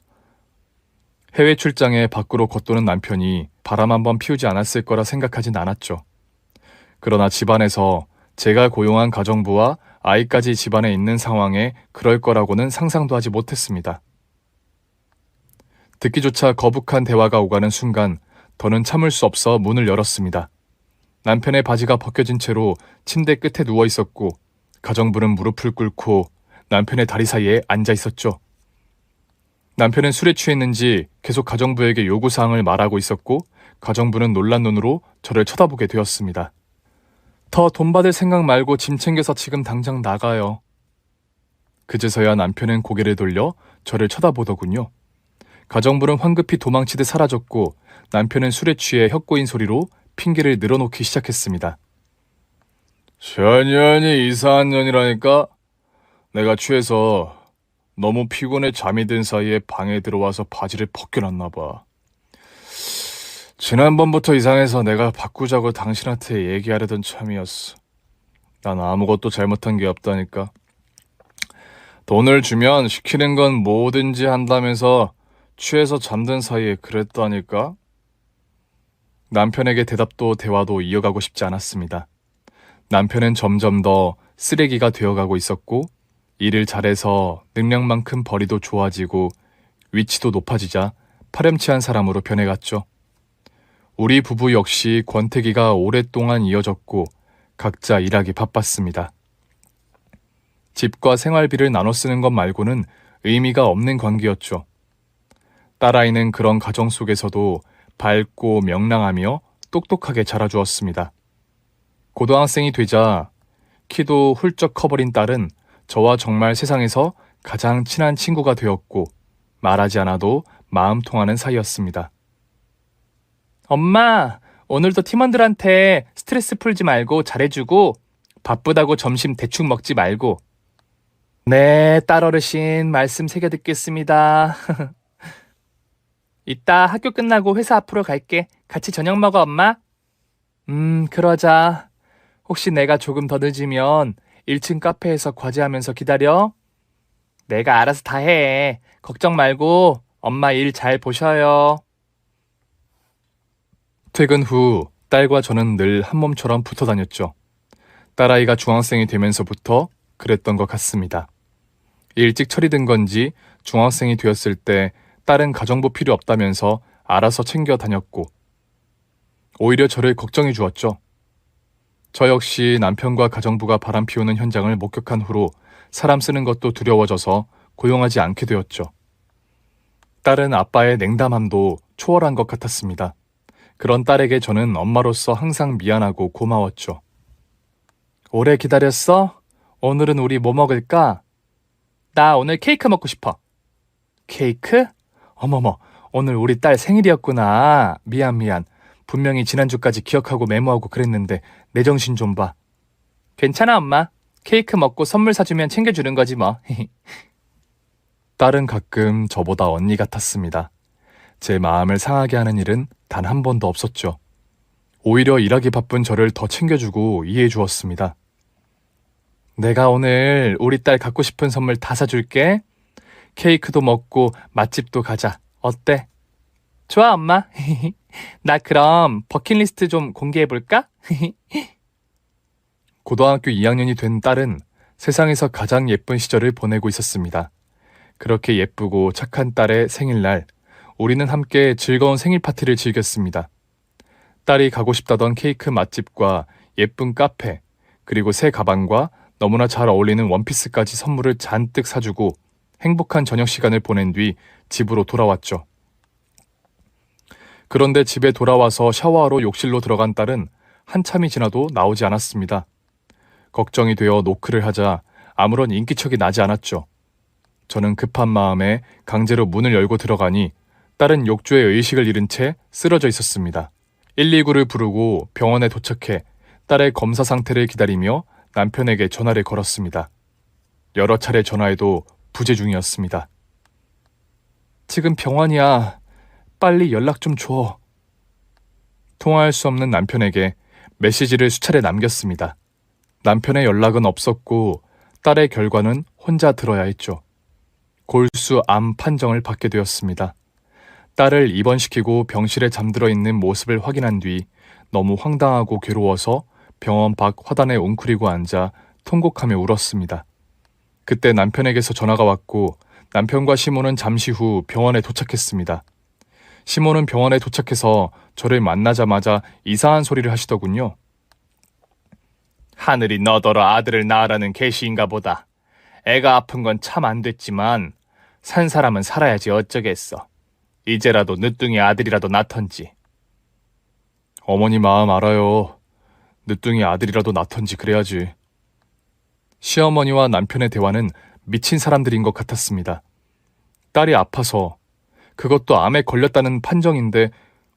해외 출장에 밖으로 겉도는 남편이 바람 한번 피우지 않았을 거라 생각하진 않았죠. 그러나 집안에서 제가 고용한 가정부와 아이까지 집안에 있는 상황에 그럴 거라고는 상상도 하지 못했습니다. 듣기조차 거북한 대화가 오가는 순간 더는 참을 수 없어 문을 열었습니다. 남편의 바지가 벗겨진 채로 침대 끝에 누워 있었고 가정부는 무릎을 꿇고 남편의 다리 사이에 앉아 있었죠. 남편은 술에 취했는지 계속 가정부에게 요구사항을 말하고 있었고 가정부는 놀란 눈으로 저를 쳐다보게 되었습니다. 더 돈 받을 생각 말고 짐 챙겨서 지금 당장 나가요. 그제서야 남편은 고개를 돌려 저를 쳐다보더군요. 가정부는 황급히 도망치듯 사라졌고 남편은 술에 취해 혀꼬인 소리로 핑계를 늘어놓기 시작했습니다. 션년이 이상한 년이라니까? 내가 취해서 너무 피곤해 잠이 든 사이에 방에 들어와서 바지를 벗겨놨나 봐. 지난번부터 이상해서 내가 바꾸자고 당신한테 얘기하려던 참이었어. 난 아무것도 잘못한 게 없다니까. 돈을 주면 시키는 건 뭐든지 한다면서 취해서 잠든 사이에 그랬다니까? 남편에게 대답도 대화도 이어가고 싶지 않았습니다. 남편은 점점 더 쓰레기가 되어가고 있었고 일을 잘해서 능력만큼 벌이도 좋아지고 위치도 높아지자 파렴치한 사람으로 변해갔죠. 우리 부부 역시 권태기가 오랫동안 이어졌고 각자 일하기 바빴습니다. 집과 생활비를 나눠 쓰는 것 말고는 의미가 없는 관계였죠. 딸아이는 그런 가정 속에서도 밝고 명랑하며 똑똑하게 자라주었습니다. 고등학생이 되자 키도 훌쩍 커버린 딸은 저와 정말 세상에서 가장 친한 친구가 되었고 말하지 않아도 마음 통하는 사이였습니다. 엄마, 오늘도 팀원들한테 스트레스 풀지 말고 잘해주고 바쁘다고 점심 대충 먹지 말고. 네, 딸 어르신 말씀 새겨 듣겠습니다. 이따 학교 끝나고 회사 앞으로 갈게. 같이 저녁 먹어, 엄마. 그러자. 혹시 내가 조금 더 늦으면 1층 카페에서 과제하면서 기다려. 내가 알아서 다 해. 걱정 말고 엄마 일 잘 보셔요. 퇴근 후 딸과 저는 늘 한 몸처럼 붙어 다녔죠. 딸아이가 중학생이 되면서부터 그랬던 것 같습니다. 일찍 처리된 건지 중학생이 되었을 때 딸은 가정부 필요 없다면서 알아서 챙겨 다녔고, 오히려 저를 걱정해 주었죠. 저 역시 남편과 가정부가 바람 피우는 현장을 목격한 후로 사람 쓰는 것도 두려워져서 고용하지 않게 되었죠. 딸은 아빠의 냉담함도 초월한 것 같았습니다. 그런 딸에게 저는 엄마로서 항상 미안하고 고마웠죠. 오래 기다렸어? 오늘은 우리 뭐 먹을까? 나 오늘 케이크 먹고 싶어. 케이크? 어머머, 오늘 우리 딸 생일이었구나. 미안. 분명히 지난주까지 기억하고 메모하고 그랬는데 내 정신 좀 봐. 괜찮아, 엄마. 케이크 먹고 선물 사주면 챙겨주는 거지 뭐. 딸은 가끔 저보다 언니 같았습니다. 제 마음을 상하게 하는 일은 단 한 번도 없었죠. 오히려 일하기 바쁜 저를 더 챙겨주고 이해해 주었습니다. 내가 오늘 우리 딸 갖고 싶은 선물 다 사줄게. 케이크도 먹고 맛집도 가자. 어때? 좋아, 엄마. 나 그럼 버킷리스트 좀 공개해볼까? 고등학교 2학년이 된 딸은 세상에서 가장 예쁜 시절을 보내고 있었습니다. 그렇게 예쁘고 착한 딸의 생일날, 우리는 함께 즐거운 생일 파티를 즐겼습니다. 딸이 가고 싶다던 케이크 맛집과 예쁜 카페, 그리고 새 가방과 너무나 잘 어울리는 원피스까지 선물을 잔뜩 사주고 행복한 저녁 시간을 보낸 뒤 집으로 돌아왔죠. 그런데 집에 돌아와서 샤워하러 욕실로 들어간 딸은 한참이 지나도 나오지 않았습니다. 걱정이 되어 노크를 하자 아무런 인기척이 나지 않았죠. 저는 급한 마음에 강제로 문을 열고 들어가니 딸은 욕조에 의식을 잃은 채 쓰러져 있었습니다. 119를 부르고 병원에 도착해 딸의 검사 상태를 기다리며 남편에게 전화를 걸었습니다. 여러 차례 전화해도 부재 중이었습니다. 지금 병원이야. 빨리 연락 좀 줘. 통화할 수 없는 남편에게 메시지를 수차례 남겼습니다. 남편의 연락은 없었고 딸의 결과는 혼자 들어야 했죠. 골수 암 판정을 받게 되었습니다. 딸을 입원시키고 병실에 잠들어 있는 모습을 확인한 뒤 너무 황당하고 괴로워서 병원 밖 화단에 웅크리고 앉아 통곡하며 울었습니다. 그때 남편에게서 전화가 왔고 남편과 시모는 잠시 후 병원에 도착했습니다. 시모는 병원에 도착해서 저를 만나자마자 이상한 소리를 하시더군요. 하늘이 너더러 아들을 낳으라는 계시인가 보다. 애가 아픈 건 참 안 됐지만 산 사람은 살아야지 어쩌겠어. 이제라도 늦둥이 아들이라도 낳던지. 어머니 마음 알아요. 늦둥이 아들이라도 낳던지 그래야지. 시어머니와 남편의 대화는 미친 사람들인 것 같았습니다. 딸이 아파서, 그것도 암에 걸렸다는 판정인데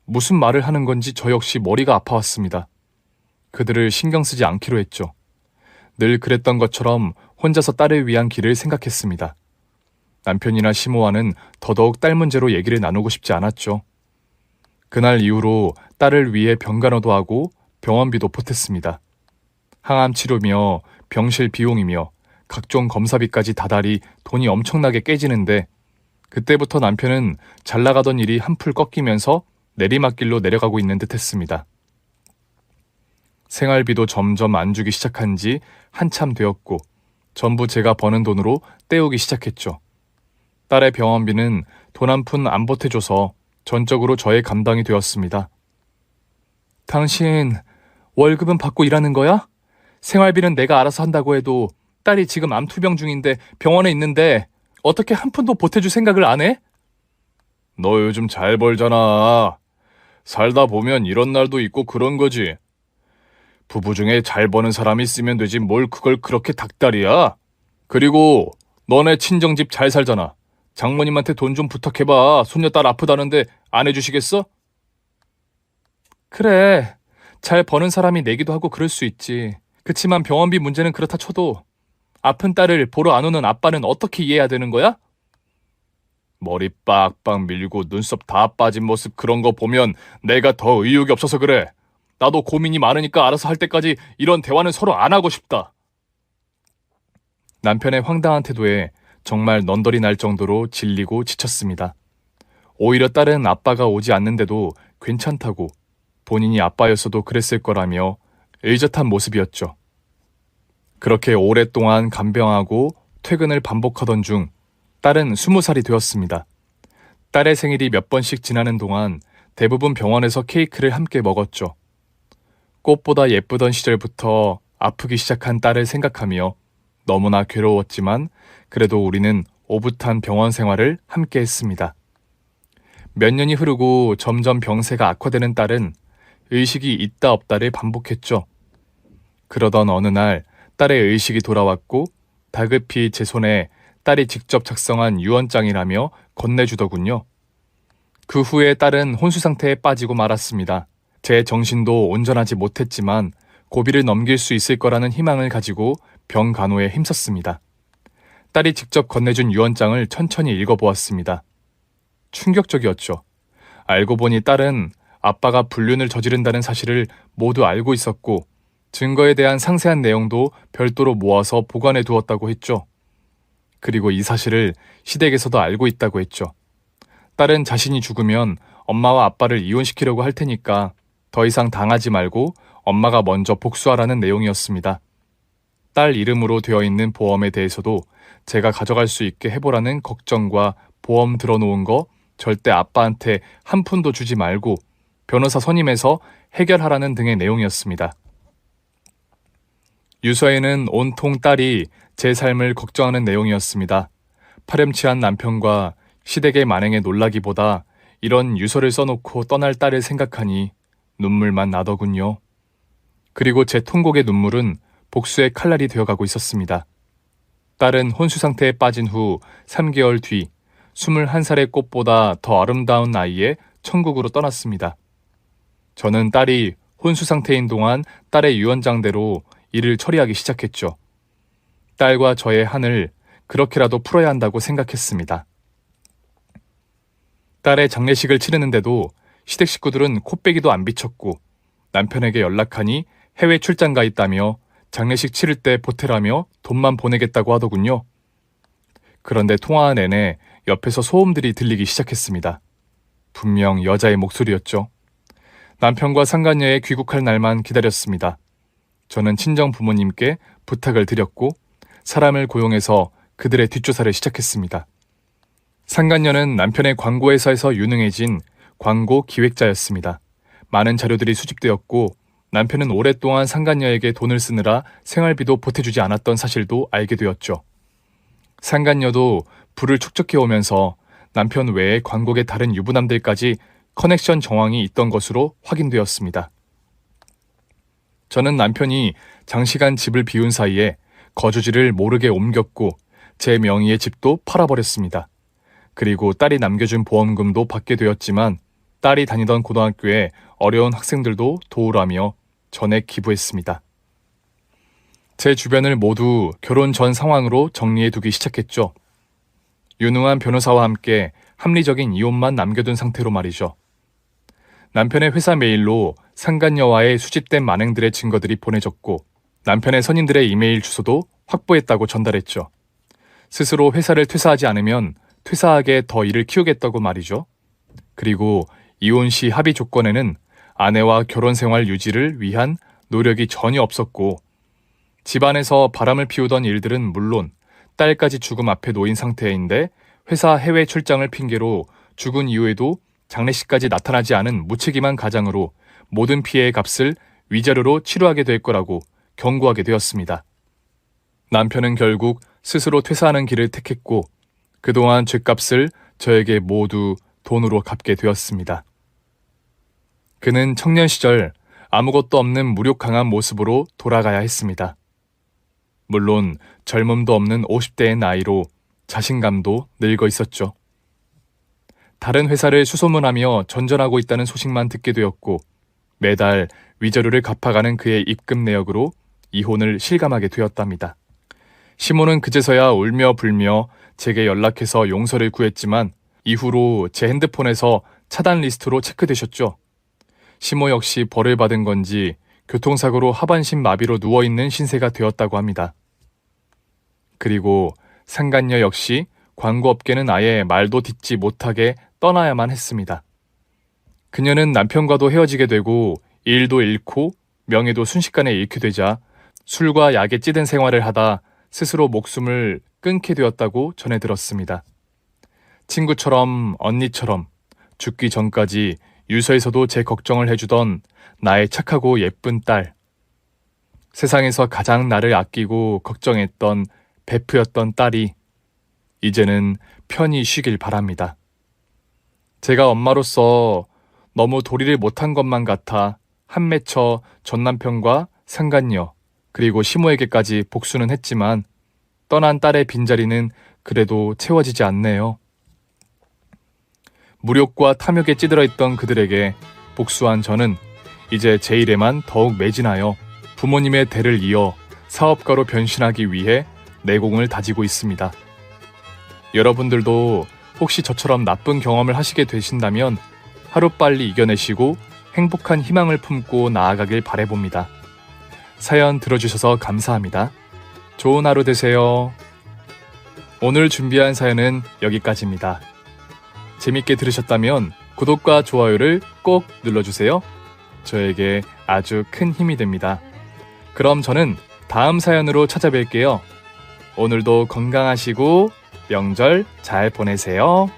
무슨 말을 하는 건지 저 역시 머리가 아파왔습니다. 그들을 신경 쓰지 않기로 했죠. 늘 그랬던 것처럼 혼자서 딸을 위한 길을 생각했습니다. 남편이나 시모와는 더더욱 딸 문제로 얘기를 나누고 싶지 않았죠. 그날 이후로 딸을 위해 병간호도 하고 병원비도 보탰습니다. 항암 치료며 병실 비용이며 각종 검사비까지 다달이 돈이 엄청나게 깨지는데 그때부터 남편은 잘 나가던 일이 한풀 꺾이면서 내리막길로 내려가고 있는 듯 했습니다. 생활비도 점점 안 주기 시작한 지 한참 되었고 전부 제가 버는 돈으로 때우기 시작했죠. 딸의 병원비는 돈 한 푼 안 보태줘서 전적으로 저의 감당이 되었습니다. 당신 월급은 받고 일하는 거야? 생활비는 내가 알아서 한다고 해도 딸이 지금 암투병 중인데 병원에 있는데 어떻게 한 푼도 보태줄 생각을 안 해? 너 요즘 잘 벌잖아. 살다 보면 이런 날도 있고 그런 거지. 부부 중에 잘 버는 사람이 있으면 되지 뭘 그걸 그렇게 닥달이야. 그리고 너네 친정집 잘 살잖아. 장모님한테 돈 좀 부탁해봐. 손녀딸 아프다는데 안 해주시겠어? 그래, 잘 버는 사람이 내기도 하고 그럴 수 있지. 그치만 병원비 문제는 그렇다 쳐도 아픈 딸을 보러 안 오는 아빠는 어떻게 이해해야 되는 거야? 머리 빡빡 밀고 눈썹 다 빠진 모습 그런 거 보면 내가 더 의욕이 없어서 그래. 나도 고민이 많으니까 알아서 할 때까지 이런 대화는 서로 안 하고 싶다. 남편의 황당한 태도에 정말 넌더리 날 정도로 질리고 지쳤습니다. 오히려 딸은 아빠가 오지 않는데도 괜찮다고 본인이 아빠였어도 그랬을 거라며 의젓한 모습이었죠. 그렇게 오랫동안 간병하고 퇴근을 반복하던 중 딸은 20살이 되었습니다. 딸의 생일이 몇 번씩 지나는 동안 대부분 병원에서 케이크를 함께 먹었죠. 꽃보다 예쁘던 시절부터 아프기 시작한 딸을 생각하며 너무나 괴로웠지만 그래도 우리는 오붓한 병원 생활을 함께 했습니다. 몇 년이 흐르고 점점 병세가 악화되는 딸은 의식이 있다 없다를 반복했죠. 그러던 어느 날 딸의 의식이 돌아왔고 다급히 제 손에 딸이 직접 작성한 유언장이라며 건네주더군요. 그 후에 딸은 혼수 상태에 빠지고 말았습니다. 제 정신도 온전하지 못했지만 고비를 넘길 수 있을 거라는 희망을 가지고 병 간호에 힘썼습니다. 딸이 직접 건네준 유언장을 천천히 읽어보았습니다. 충격적이었죠. 알고 보니 딸은 아빠가 불륜을 저지른다는 사실을 모두 알고 있었고 증거에 대한 상세한 내용도 별도로 모아서 보관해 두었다고 했죠. 그리고 이 사실을 시댁에서도 알고 있다고 했죠. 딸은 자신이 죽으면 엄마와 아빠를 이혼시키려고 할 테니까 더 이상 당하지 말고 엄마가 먼저 복수하라는 내용이었습니다. 딸 이름으로 되어 있는 보험에 대해서도 제가 가져갈 수 있게 해보라는 걱정과 보험 들어놓은 거 절대 아빠한테 한 푼도 주지 말고 변호사 선임해서 해결하라는 등의 내용이었습니다. 유서에는 온통 딸이 제 삶을 걱정하는 내용이었습니다. 파렴치한 남편과 시댁의 만행에 놀라기보다 이런 유서를 써놓고 떠날 딸을 생각하니 눈물만 나더군요. 그리고 제 통곡의 눈물은 복수의 칼날이 되어가고 있었습니다. 딸은 혼수 상태에 빠진 후 3개월 뒤 21살의 꽃보다 더 아름다운 나이에 천국으로 떠났습니다. 저는 딸이 혼수 상태인 동안 딸의 유언장대로 일을 처리하기 시작했죠. 딸과 저의 한을 그렇게라도 풀어야 한다고 생각했습니다. 딸의 장례식을 치르는데도 시댁 식구들은 코빼기도 안 비쳤고 남편에게 연락하니 해외 출장 가 있다며 장례식 치를 때 보태라며 돈만 보내겠다고 하더군요. 그런데 통화 내내 옆에서 소음들이 들리기 시작했습니다. 분명 여자의 목소리였죠. 남편과 상간녀의 귀국할 날만 기다렸습니다. 저는 친정 부모님께 부탁을 드렸고 사람을 고용해서 그들의 뒷조사를 시작했습니다. 상간녀는 남편의 광고회사에서 유능해진 광고 기획자였습니다. 많은 자료들이 수집되었고 남편은 오랫동안 상간녀에게 돈을 쓰느라 생활비도 보태주지 않았던 사실도 알게 되었죠. 상간녀도 부를 축적해 오면서 남편 외에 광고계 다른 유부남들까지 커넥션 정황이 있던 것으로 확인되었습니다. 저는 남편이 장시간 집을 비운 사이에 거주지를 모르게 옮겼고 제 명의의 집도 팔아버렸습니다. 그리고 딸이 남겨준 보험금도 받게 되었지만 딸이 다니던 고등학교에 어려운 학생들도 도우라며 전액 기부했습니다. 제 주변을 모두 결혼 전 상황으로 정리해두기 시작했죠. 유능한 변호사와 함께 합리적인 이혼만 남겨둔 상태로 말이죠. 남편의 회사 메일로 상간녀와의 수집된 만행들의 증거들이 보내졌고 남편의 선임들의 이메일 주소도 확보했다고 전달했죠. 스스로 회사를 퇴사하지 않으면 퇴사하게 더 일을 키우겠다고 말이죠. 그리고 이혼 시 합의 조건에는 아내와 결혼 생활 유지를 위한 노력이 전혀 없었고 집안에서 바람을 피우던 일들은 물론 딸까지 죽음 앞에 놓인 상태인데 회사 해외 출장을 핑계로 죽은 이후에도 장례식까지 나타나지 않은 무책임한 가장으로 모든 피해의 값을 위자료로 치료하게 될 거라고 경고하게 되었습니다. 남편은 결국 스스로 퇴사하는 길을 택했고 그동안 죗값을 저에게 모두 돈으로 갚게 되었습니다. 그는 청년 시절 아무것도 없는 무력강한 모습으로 돌아가야 했습니다. 물론 젊음도 없는 50대의 나이로 자신감도 늙어 있었죠. 다른 회사를 수소문하며 전전하고 있다는 소식만 듣게 되었고 매달 위자료를 갚아가는 그의 입금 내역으로 이혼을 실감하게 되었답니다. 시모는 그제서야 울며 불며 제게 연락해서 용서를 구했지만 이후로 제 핸드폰에서 차단 리스트로 체크되셨죠. 시모 역시 벌을 받은 건지 교통사고로 하반신 마비로 누워있는 신세가 되었다고 합니다. 그리고 상간녀 역시 광고업계는 아예 말도 듣지 못하게 떠나야만 했습니다. 그녀는 남편과도 헤어지게 되고 일도 잃고 명예도 순식간에 잃게 되자 술과 약에 찌든 생활을 하다 스스로 목숨을 끊게 되었다고 전해 들었습니다. 친구처럼 언니처럼 죽기 전까지 유서에서도 제 걱정을 해주던 나의 착하고 예쁜 딸. 세상에서 가장 나를 아끼고 걱정했던 베프였던 딸이 이제는 편히 쉬길 바랍니다. 제가 엄마로서 너무 도리를 못한 것만 같아 한 맺혀 전 남편과 상간녀 그리고 시모에게까지 복수는 했지만 떠난 딸의 빈자리는 그래도 채워지지 않네요. 무력과 탐욕에 찌들어 있던 그들에게 복수한 저는 이제 제 일에만 더욱 매진하여 부모님의 대를 이어 사업가로 변신하기 위해 내공을 다지고 있습니다. 여러분들도 혹시 저처럼 나쁜 경험을 하시게 되신다면 하루빨리 이겨내시고 행복한 희망을 품고 나아가길 바라봅니다. 사연 들어주셔서 감사합니다. 좋은 하루 되세요. 오늘 준비한 사연은 여기까지입니다. 재밌게 들으셨다면 구독과 좋아요를 꼭 눌러주세요. 저에게 아주 큰 힘이 됩니다. 그럼 저는 다음 사연으로 찾아뵐게요. 오늘도 건강하시고 명절 잘 보내세요.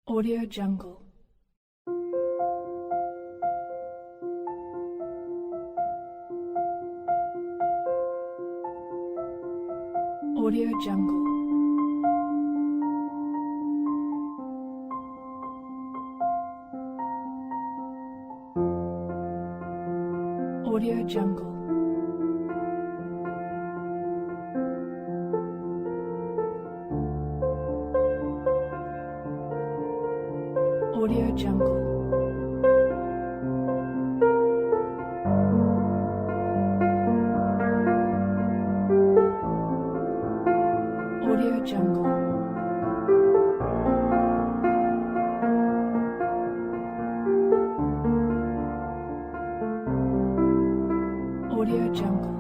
Audio Jungle. Audio Jungle. Audio Jungle. Audio Jungle. Audio Jungle. Audio Jungle.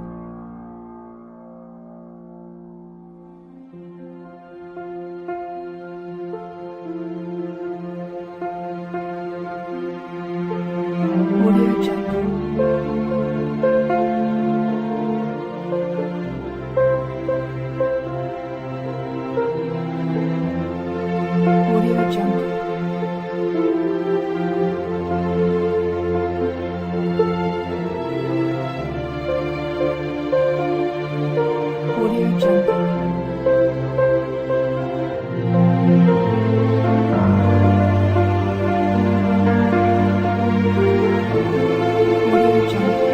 Audio Jungle. Audio Jungle. Audio Jungle. Audio Jungle. Audio Jungle.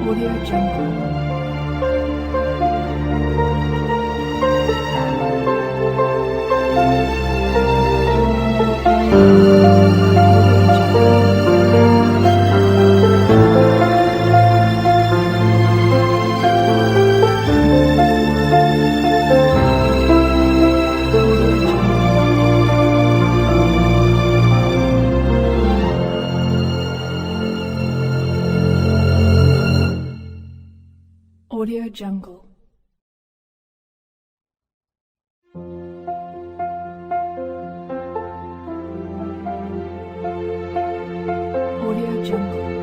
Audio Jungle. Audio Jungle. Audio Jungle.